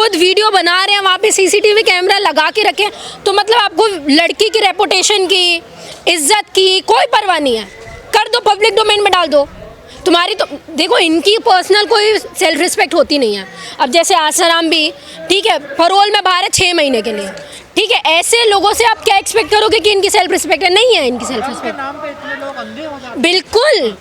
खुद वीडियो बना रहे हैं, वहाँ पे सीसीटीवी कैमरा लगा के रखें, तो मतलब आपको लड़की की रेपुटेशन की, इज्जत की कोई परवाह नहीं है। कर दो, पब्लिक डोमेन में डाल दो। तुम्हारी तो देखो, इनकी पर्सनल कोई सेल्फ रिस्पेक्ट होती नहीं है। अब जैसे आसाराम भी, ठीक है, पैरोल में बाहर है 6 महीने के लिए, ठीक है, ऐसे लोगों से आप क्या एक्सपेक्ट करोगे कि इनकी सेल्फ रिस्पेक्ट है? नहीं है इनकी सेल्फ रिस्पेक्ट। नाम पे इतने लोग अंधे हो जाते हैं। बिल्कुल,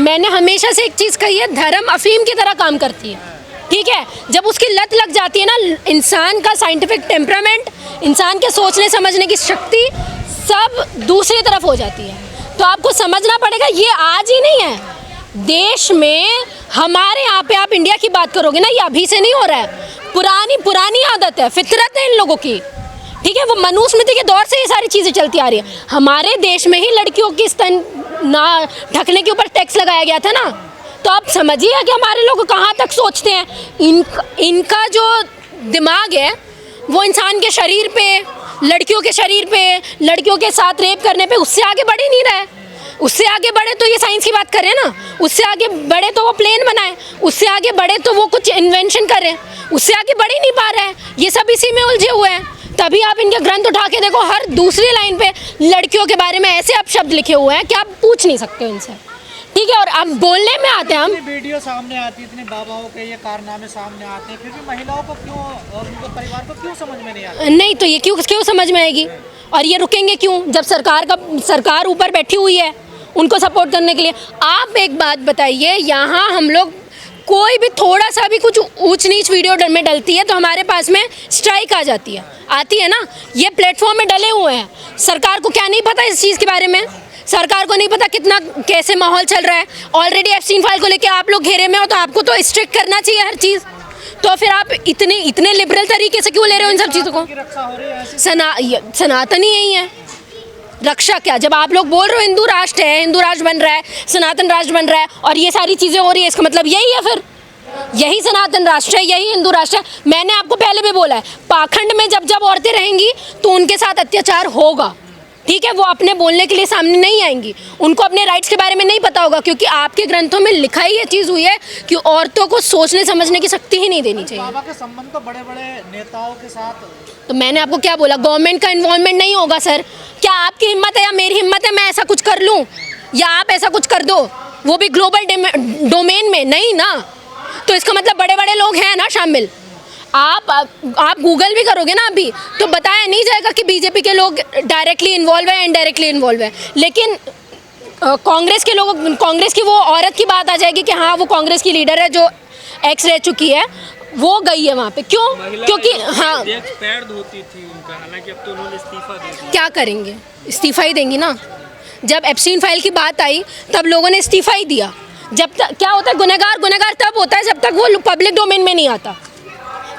मैंने हमेशा से एक चीज़ कही है, धर्म अफीम की तरह काम करती है, ठीक है। जब उसकी लत लग जाती है ना, इंसान का साइंटिफिक टेम्परामेंट, इंसान के सोचने समझने की शक्ति सब दूसरी तरफ हो जाती है। तो आपको समझना पड़ेगा, ये आज ही नहीं है, देश में हमारे यहाँ पे आप इंडिया की बात करोगे ना, ये अभी से नहीं हो रहा है, पुरानी आदत है, फितरत है इन लोगों की, ठीक है। वो मनुस्मृति के दौर से ये सारी चीज़ें चलती आ रही है। हमारे देश में ही लड़कियों की स्तन ना ढकने के ऊपर टैक्स लगाया गया था ना, तो आप समझिए कि हमारे लोग कहाँ तक सोचते हैं। इनका जो दिमाग है वो इंसान के शरीर पे, लड़कियों के शरीर पे, लड़कियों के साथ रेप करने पे, उससे आगे बढ़ ही नहीं रहा है। उससे आगे बढ़े तो ये साइंस की बात कर रहे हैं ना, उससे आगे बढ़े तो वो प्लेन बनाए, उससे आगे बढ़े तो वो कुछ इन्वेंशन कर रहे हैं, उससे आगे बढ़ ही नहीं पा रहा है। ये सब इसी में उलझे हुए हैं। तभी आप इनके ग्रंथ उठा के देखो, हर दूसरी लाइन पे लड़कियों के बारे में ऐसे आप शब्द लिखे हुए हैं कि आप पूछ नहीं सकते इनसे, ठीक है। और अब बोलने में आते हैं हम, वीडियो सामने आती है, इतने बाबाओं के ये कारनामे सामने आते हैं, फिर भी महिलाओं को क्यों और उनके परिवार को क्यों समझ में नहीं आता? नहीं तो ये क्यों समझ में आएगी? और ये रुकेंगे क्यों जब सरकार ऊपर बैठी हुई है उनको सपोर्ट करने के लिए? आप एक बात बताइए, यहाँ हम लोग कोई भी थोड़ा सा भी कुछ ऊंच नीच वीडियो में डलती है तो हमारे पास में स्ट्राइक आ जाती है, आती है ना। ये प्लेटफॉर्म में डले हुए हैं, सरकार को क्या नहीं पता इस चीज़ के बारे में? सरकार को नहीं पता कितना कैसे माहौल चल रहा है? ऑलरेडी एप्स्टीन फाइल को लेके आप लोग घेरे में हो, तो आपको तो स्ट्रिक्ट करना चाहिए हर चीज़। तो फिर आप इतने लिबरल तरीके से क्यों ले रहे हो इन सब चीज़ों को? सनातन ही यही है, रक्षा क्या? जब आप लोग बोल रहे हो हिंदू राष्ट्र है, हिंदू राष्ट्र बन रहा है, सनातन राष्ट्र बन रहा है, और ये सारी चीज़ें हो रही है, इसका मतलब यही है, फिर यही सनातन राष्ट्र है, यही हिंदू राष्ट्र है। मैंने आपको पहले भी बोला है, पाखंड में जब औरतें रहेंगी तो उनके साथ अत्याचार होगा, ठीक है। वो अपने बोलने के लिए सामने नहीं आएंगी, उनको अपने राइट्स के बारे में नहीं पता होगा, क्योंकि आपके ग्रंथों में लिखा ही ये चीज़ हुई है कि औरतों को सोचने समझने की शक्ति ही नहीं देनी चाहिए। बाबा के संबंध तो बड़े-बड़े नेताओं के साथ, तो मैंने आपको क्या बोला, गवर्नमेंट का इन्वॉल्वमेंट नहीं होगा सर। क्या आपकी हिम्मत है या मेरी हिम्मत है मैं ऐसा कुछ कर लूँ, या आप ऐसा कुछ कर दो, वो भी ग्लोबल डोमेन में? नहीं ना। तो इसका मतलब बड़े बड़े लोग हैं ना शामिल। आप गूगल भी करोगे ना अभी, तो बताया नहीं जाएगा कि बीजेपी के लोग डायरेक्टली इन्वॉल्व है, इनडायरेक्टली इन्वॉल्व है। लेकिन कांग्रेस के लोग, कांग्रेस की वो औरत की बात आ जाएगी कि हाँ वो कांग्रेस की लीडर है जो एक्स रह चुकी है, वो गई है वहाँ पे। क्यों? क्योंकि हाँ, पैर धोती थी उनका, हालांकि अब तो उन्होंने इस्तीफा दे दिया। क्या करेंगे? इस्तीफा ही देंगी ना। जब एप्स्टीन फाइल की बात आई तब लोगों ने इस्तीफा ही दिया। जब तक क्या होता है, गुनहगार तब होता है जब तक वो पब्लिक डोमेन में नहीं आता,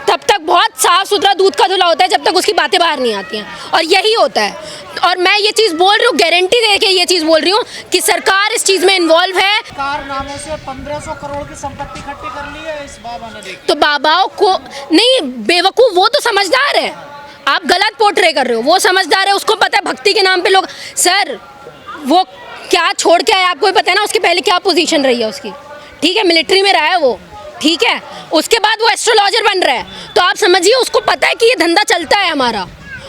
तब तक बहुत साफ सुथरा दूध का धुला होता है, जब तक उसकी बातें बाहर नहीं आती हैं, और यही होता है। और मैं ये चीज़ बोल रही हूँ, गारंटी दे के ये चीज़ बोल रही हूँ कि सरकार इस चीज़ में इन्वॉल्व है। कारनामों से 1500 करोड़ की संपत्ति इकट्ठी कर ली है इस बाबा ने, देखी। तो बाबाओं को नहीं, बेवकूफ़ वो तो समझदार है, आप गलत पोर्ट्रे कर रहे हो। वो समझदार है, उसको पता है भक्ति के नाम पे लोग, सर वो क्या छोड़ के आया आपको भी पता है ना, उसके पहले क्या पोजीशन रही है उसकी, ठीक है, मिलिट्री में रहा है वो, ठीक है। उसके बाद वो एस्ट्रोलॉजर बन रहा है, तो आप समझिए उसको पता है कि ये धंधा चलता है हमारा,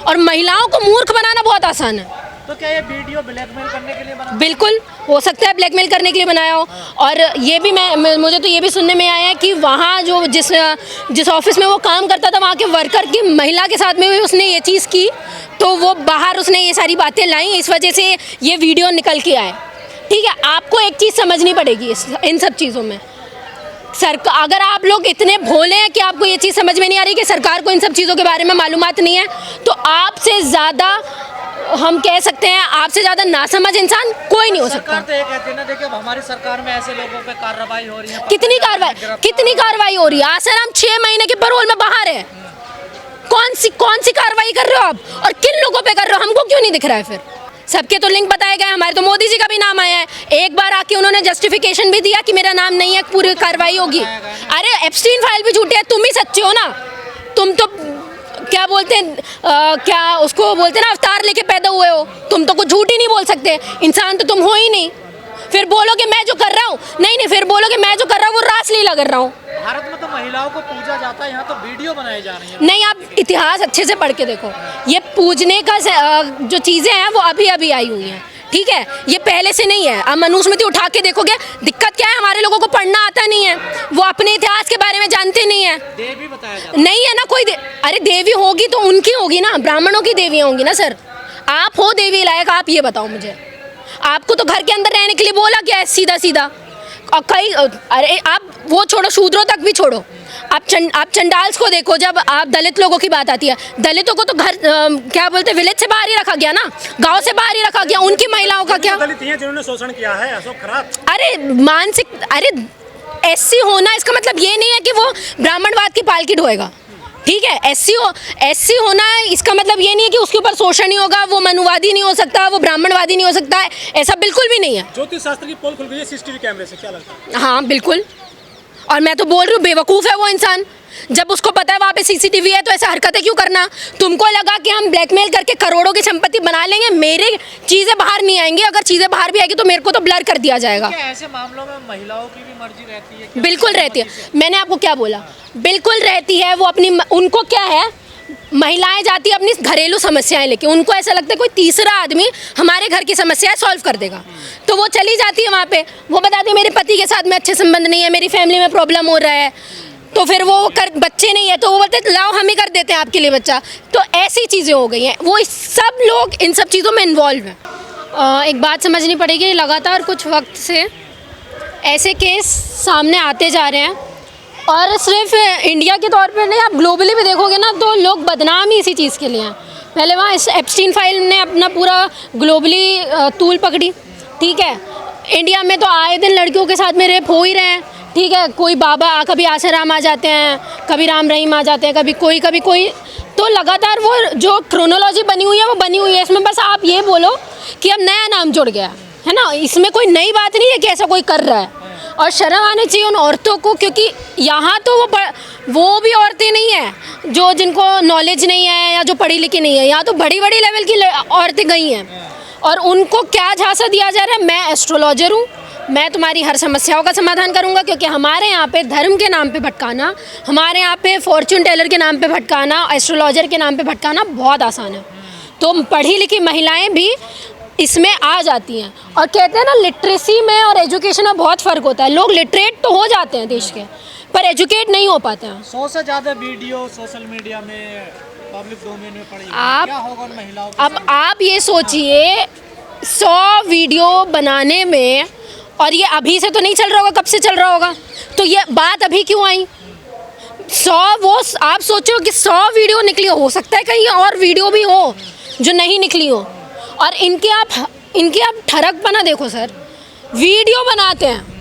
और महिलाओं को मूर्ख बनाना बहुत आसान है। तो क्या ये वीडियो ब्लैकमेल करने के लिए बना? बिल्कुल हो सकता है ब्लैकमेल करने के लिए बनाया हो। और ये भी मुझे तो ये भी सुनने में आया है कि वहाँ जो जिस ऑफिस में वो काम करता था, वहाँ के वर्कर की महिला के साथ में भी उसने ये चीज़ की, तो वो बाहर उसने ये सारी बातें लाई, इस वजह से ये वीडियो निकल के आए, ठीक है। आपको एक चीज़ समझनी पड़ेगी इन सब चीज़ों में, सरकार, अगर आप लोग इतने भोले हैं कि आपको ये चीज़ समझ में नहीं आ रही कि सरकार को इन सब चीज़ों के बारे में मालूमात नहीं है, तो आपसे ज़्यादा, हम कह सकते हैं आपसे ज़्यादा नासमझ इंसान कोई नहीं हो सकता। सरकार तो ये कहती है ना, देखिए हमारी सरकार में ऐसे लोगों पे कार्रवाई हो रही है। कितनी कार्रवाई हो रही है? आसाराम 6 महीने के पैरोल में बाहर है, कौन सी कार्रवाई कर रहे हो आप, और किन लोगों पे कर रहे हो? हमको क्यों नहीं दिख रहा है? फिर सबके तो लिंक बताए गए, हमारे तो मोदी जी का भी नाम आया है, एक बार आके उन्होंने जस्टिफिकेशन भी दिया कि मेरा नाम नहीं है, पूरी कार्रवाई होगी। अरे एप्स्टीन फाइल भी झूठी है, तुम ही सच्चे हो ना। तुम तो क्या बोलते हैं, क्या उसको बोलते हैं ना, अवतार लेके पैदा हुए हो, तुम तो कुछ झूठ ही नहीं बोल सकते, इंसान तो तुम हो ही नहीं। फिर बोलोगे मैं जो कर रहा हूँ, नहीं, फिर बोलोगे मैं जो कर रहा हूँ वो रासलीला कर रहा हूँ। भारत में तो महिलाओं को पूजा जाता है, यहाँ तो वीडियो बनाई जा रही है। नहीं, आप इतिहास अच्छे से पढ़ के देखो, ये पूजने का जो चीज़ें हैं वो अभी अभी आई हुई हैं, ठीक है, ये पहले से नहीं है। अब मनुस्मृति उठा के देखोगे, दिक्कत क्या है, हमारे लोगों को पढ़ना आता नहीं है, वो अपने इतिहास के बारे में जानते नहीं है। देवी बताया जाता है। नहीं है ना कोई अरे देवी होगी तो उनकी होगी ना, ब्राह्मणों की देवियाँ होंगी ना सर। आप हो देवी लायक, आप ये बताओ मुझे, आपको तो घर के अंदर रहने के लिए बोला क्या है सीधा सीधा। और कई, अरे आप वो छोड़ो, शूद्रों तक भी छोड़ो, आप चंडाल्स को देखो, जब आप दलित लोगों की बात आती है, दलितों को तो घर क्या बोलते हैं, विलेज से बाहर ही रखा गया ना, गांव से बाहर ही रखा गया, उनकी महिलाओं का क्या। दलित हैं जिन्होंने शोषण किया है, अशोक खराब। अरे मानसिक, अरे एससी होना इसका मतलब ये नहीं है कि वो ब्राह्मणवाद की पालकी ढोएगा, ठीक है। एससी होना इसका मतलब ये नहीं है कि उसके ऊपर शोषण ही होगा, वो मनुवादी नहीं हो सकता, वो ब्राह्मणवादी नहीं हो सकता है, ऐसा बिल्कुल भी नहीं है। ज्योतिष शास्त्र की पोल खुल गई है सीसीटीवी कैमरे से, क्या लगता है? हाँ बिल्कुल, और मैं तो बोल रही हूँ बेवकूफ़ है वो इंसान, जब उसको पता है वहाँ पे सीसीटीवी है तो ऐसा हरकतें क्यों करना। तुमको लगा कि हम ब्लैकमेल करके करोड़ों की संपत्ति बना लेंगे, मेरे चीज़ें बाहर नहीं आएंगी, अगर चीज़ें बाहर भी आएगी तो मेरे को तो ब्लर कर दिया जाएगा। क्या ऐसे मामलों में महिलाओं की भी मर्जी रहती है? बिल्कुल रहती है, मैंने आपको क्या बोला, बिल्कुल रहती है वो अपनी, उनको क्या है, महिलाएं जाती है अपनी घरेलू समस्याएं लेके, उनको ऐसा लगता है कोई तीसरा आदमी हमारे घर की समस्याएं सॉल्व कर देगा, तो वो चली जाती है वहाँ पे, वो बताती है मेरे पति के साथ में अच्छे संबंध नहीं है, मेरी फैमिली में प्रॉब्लम हो रहा है, तो फिर वो बच्चे नहीं है तो वो बोलते लाओ हम ही कर देते हैं आपके लिए बच्चा। तो ऐसी चीज़ें हो गई हैं, वो सब लोग इन सब चीज़ों में इन्वॉल्व हैं। एक बात समझनी पड़ेगी, लगातार कुछ वक्त से ऐसे केस सामने आते जा रहे हैं, और सिर्फ इंडिया के तौर पे नहीं, आप ग्लोबली भी देखोगे ना तो लोग बदनाम ही इसी चीज़ के लिए हैं। पहले वहाँ इस एप्स्टीन फाइल ने अपना पूरा ग्लोबली तूल पकड़ी, ठीक है, इंडिया में तो आए दिन लड़कियों के साथ में रेप हो ही रहे हैं, ठीक है, कोई बाबा कभी आसाराम आ जाते हैं, कभी राम रहीम आ जाते हैं, कभी कोई, तो लगातार वो जो क्रोनोलॉजी बनी हुई है वो बनी हुई है। इसमें बस आप ये बोलो कि अब नया नाम जुड़ गया है ना, इसमें कोई नई बात नहीं है कि ऐसा कोई कर रहा है, और शर्म आनी चाहिए उन औरतों को, क्योंकि यहाँ तो वो भी औरतें नहीं हैं जो जिनको नॉलेज नहीं है या जो पढ़ी लिखी नहीं है, यहाँ तो बड़ी बड़ी लेवल की औरतें गई हैं, और उनको क्या झांसा दिया जा रहा है, मैं एस्ट्रोलॉजर हूँ, मैं तुम्हारी हर समस्याओं का समाधान करूंगा, क्योंकि हमारे यहाँ पे धर्म के नाम पे भटकाना, हमारे यहाँ पे फॉर्च्यून टेलर के नाम पे भटकाना, एस्ट्रोलॉजर के नाम पे भटकाना बहुत आसान है। तो पढ़ी लिखी महिलाएं भी इसमें आ जाती हैं, और कहते हैं ना लिटरेसी में और एजुकेशन में बहुत फ़र्क होता है, लोग लिटरेट तो हो जाते हैं देश के, पर एजुकेट नहीं हो पाते हैं। 100 से ज़्यादा वीडियो सोशल मीडिया में पब्लिक डोमेन में पड़ी, क्या होगा उन महिलाओं के अब आप ये सोचिए 100 वीडियो बनाने में, और ये अभी से तो नहीं चल रहा होगा, कब से चल रहा होगा, तो ये बात अभी क्यों आई 100, वो आप सोचो कि 100 वीडियो निकली, हो सकता है कहीं और वीडियो भी हो जो नहीं निकली हो, और इनके आप ठरकपना देखो सर, वीडियो बनाते हैं